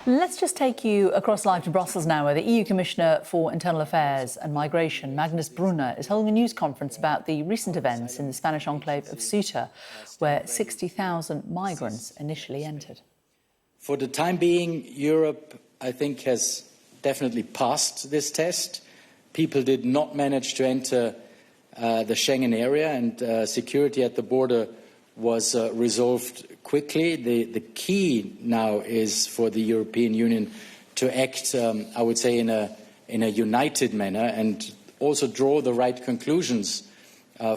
Let's just take you across live to Brussels now, where the EU Commissioner for Internal Affairs and Migration, Magnus Bruner, is holding a news conference about the recent events in the Spanish enclave of Ceuta, where 60,000 migrants initially entered. For the time being, Europe, I think, has definitely passed this test. People did not manage to enter the Schengen area, and security at the border was resolved quickly. The key now is for the European Union to act, I would say, in a united manner and also draw the right conclusions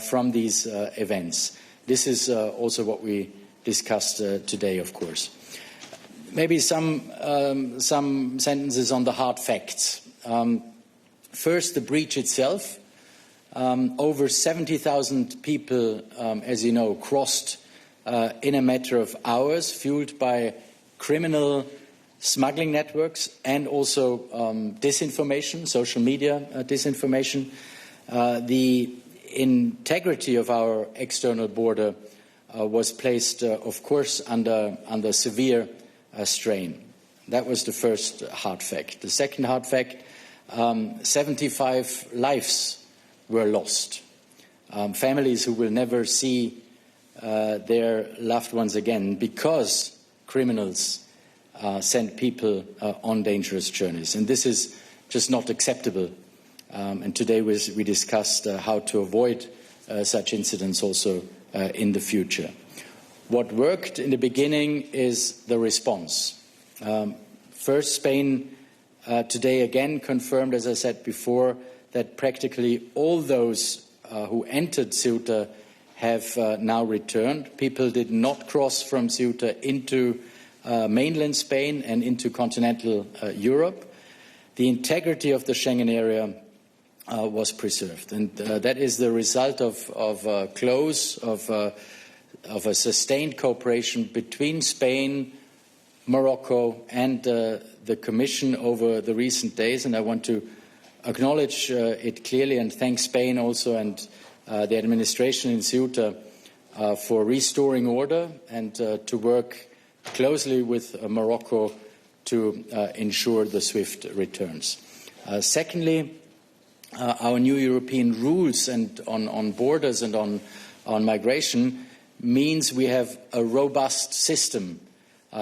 from these events. This is also what we discussed today, of course. Maybe some sentences on the hard facts. First, the breach itself. Over 70,000 people, as you know, crossed in a matter of hours, fueled by criminal smuggling networks and also disinformation, social media disinformation. The integrity of our external border was placed, of course, under severe strain. That was the first hard fact. The second hard fact, 75 lives were lost. Families who will never see their loved ones again because criminals send people on dangerous journeys. And this is just not acceptable. And today we discussed how to avoid such incidents also in the future. What worked in the beginning is the response. First, Spain today again confirmed, as I said before, that practically all those who entered Ceuta have now returned. People did not cross from Ceuta into mainland Spain and into continental Europe. The integrity of the Schengen area was preserved, and that is the result of a sustained cooperation between Spain, Morocco, and the Commission over the recent days. And I want to acknowledge it clearly and thank Spain also and the administration in Ceuta for restoring order and to work closely with Morocco to ensure the swift returns. Secondly, our new European rules and on borders and on migration means we have a robust system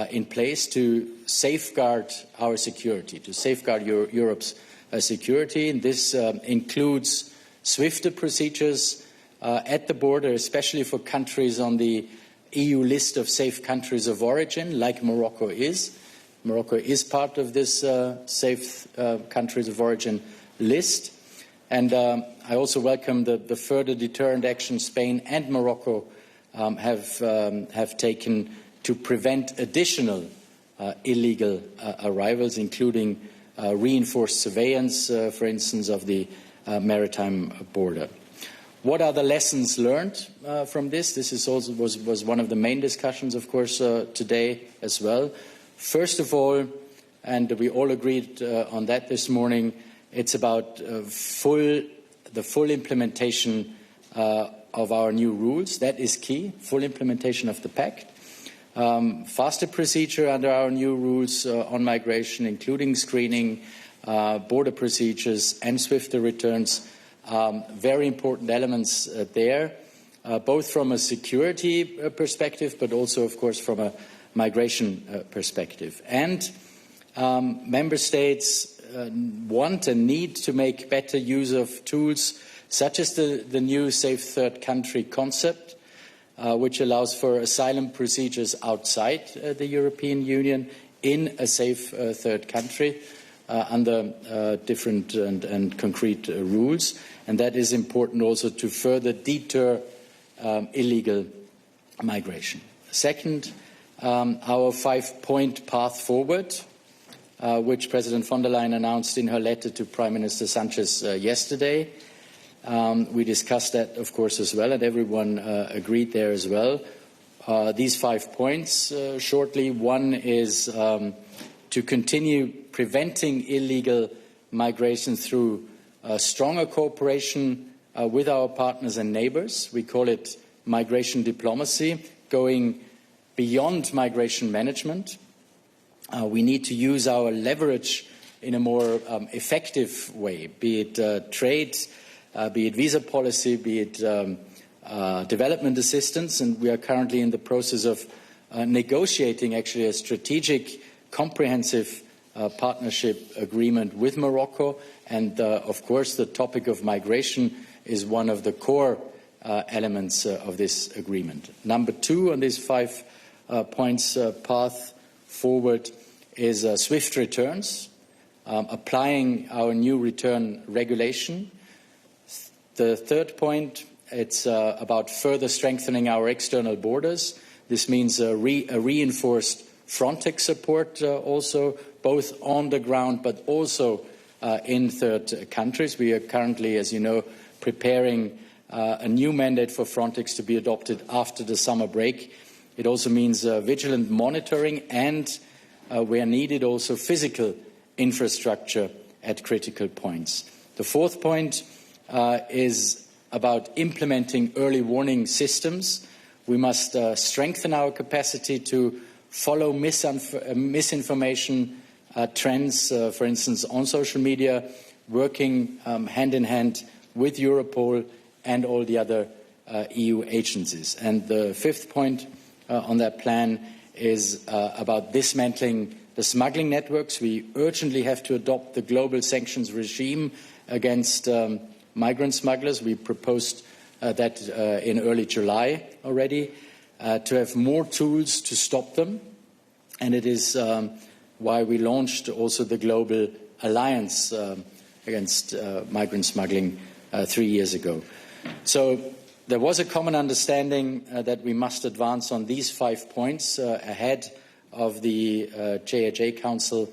in place to safeguard our security, to safeguard Europe's security. And this includes swifter procedures at the border, especially for countries on the EU list of safe countries of origin, like Morocco is. Morocco is part of this safe countries of origin list. And I also welcome the further deterrent action Spain and Morocco have taken to prevent additional illegal arrivals, including reinforced surveillance, for instance, of the maritime border. What are the lessons learned from this? This is also was one of the main discussions, of course, today as well. First of all, and we all agreed on that this morning, it's about the full implementation of our new rules. That is key, full implementation of the pact. Faster procedure under our new rules on migration, including screening, border procedures and swifter returns. Very important elements there, both from a security perspective, but also, of course, from a migration perspective. And member states want and need to make better use of tools such as the new safe third country concept, which allows for asylum procedures outside the European Union in a safe third country under different and concrete rules. And that is important also to further deter illegal migration. Second, our 5-point path forward, which President von der Leyen announced in her letter to Prime Minister Sanchez yesterday. We discussed that, of course, as well, and everyone agreed there as well. These 5 points, shortly. One is to continue preventing illegal migration through stronger cooperation with our partners and neighbours. We call it migration diplomacy, going beyond migration management. we need to use our leverage in a more effective way, be it trade, be it visa policy, be it development assistance. And we are currently in the process of negotiating actually a strategic, comprehensive partnership agreement with Morocco. And of course, the topic of migration is one of the core elements of this agreement. Number two on these 5 points path forward is swift returns, applying our new return regulation. The third point, it's about further strengthening our external borders. This means a reinforced Frontex support also, both on the ground but also in third countries. We are currently, as you know, preparing a new mandate for Frontex to be adopted after the summer break. It also means vigilant monitoring and, where needed, also physical infrastructure at critical points. The fourth point is about implementing early warning systems. We must strengthen our capacity to follow misinformation trends, for instance, on social media, working hand in hand with Europol and all the other EU agencies. And the fifth point on that plan is about dismantling the smuggling networks. We urgently have to adopt the global sanctions regime against migrant smugglers. We proposed that in early July already, to have more tools to stop them. And it is why we launched also the Global Alliance against migrant smuggling 3 years ago. So there was a common understanding that we must advance on these 5 points ahead of the JHA Council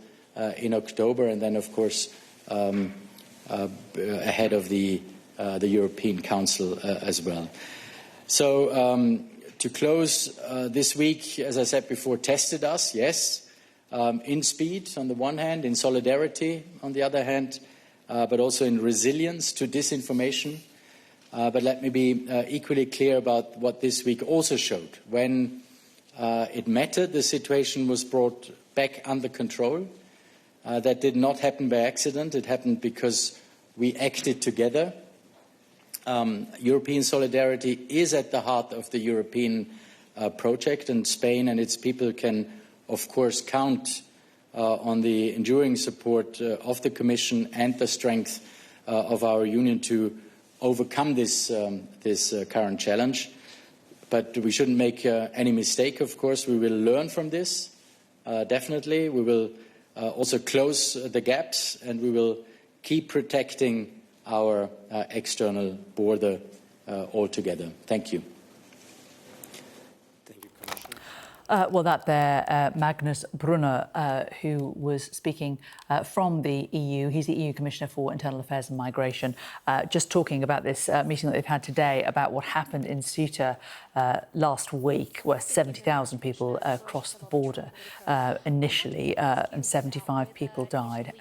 in October, and then, of course, ahead of the European Council as well. So to close, this week, as I said before, tested us, yes, in speed on the one hand, in solidarity on the other hand, but also in resilience to disinformation. But let me be equally clear about what this week also showed. When it mattered, the situation was brought back under control. That did not happen by accident. It happened because we acted together. European solidarity is at the heart of the European project, and Spain and its people can, of course, count on the enduring support of the Commission and the strength of our Union to overcome this current challenge. But we shouldn't make any mistake, of course. We will learn from this, definitely. We will also close the gaps, and we will keep protecting our external border altogether. Thank you. Thank you, Commissioner. Well, that there, Magnus Bruner, who was speaking from the EU. He's the EU Commissioner for Internal Affairs and Migration, just talking about this meeting that they've had today about what happened in Ceuta last week, where 70,000 people crossed the border initially, and 75 people died.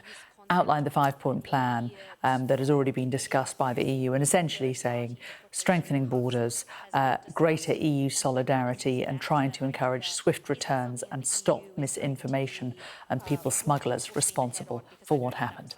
Outlined the 5-point plan that has already been discussed by the EU, and essentially saying strengthening borders, greater EU solidarity, and trying to encourage swift returns and stop misinformation and people smugglers responsible for what happened.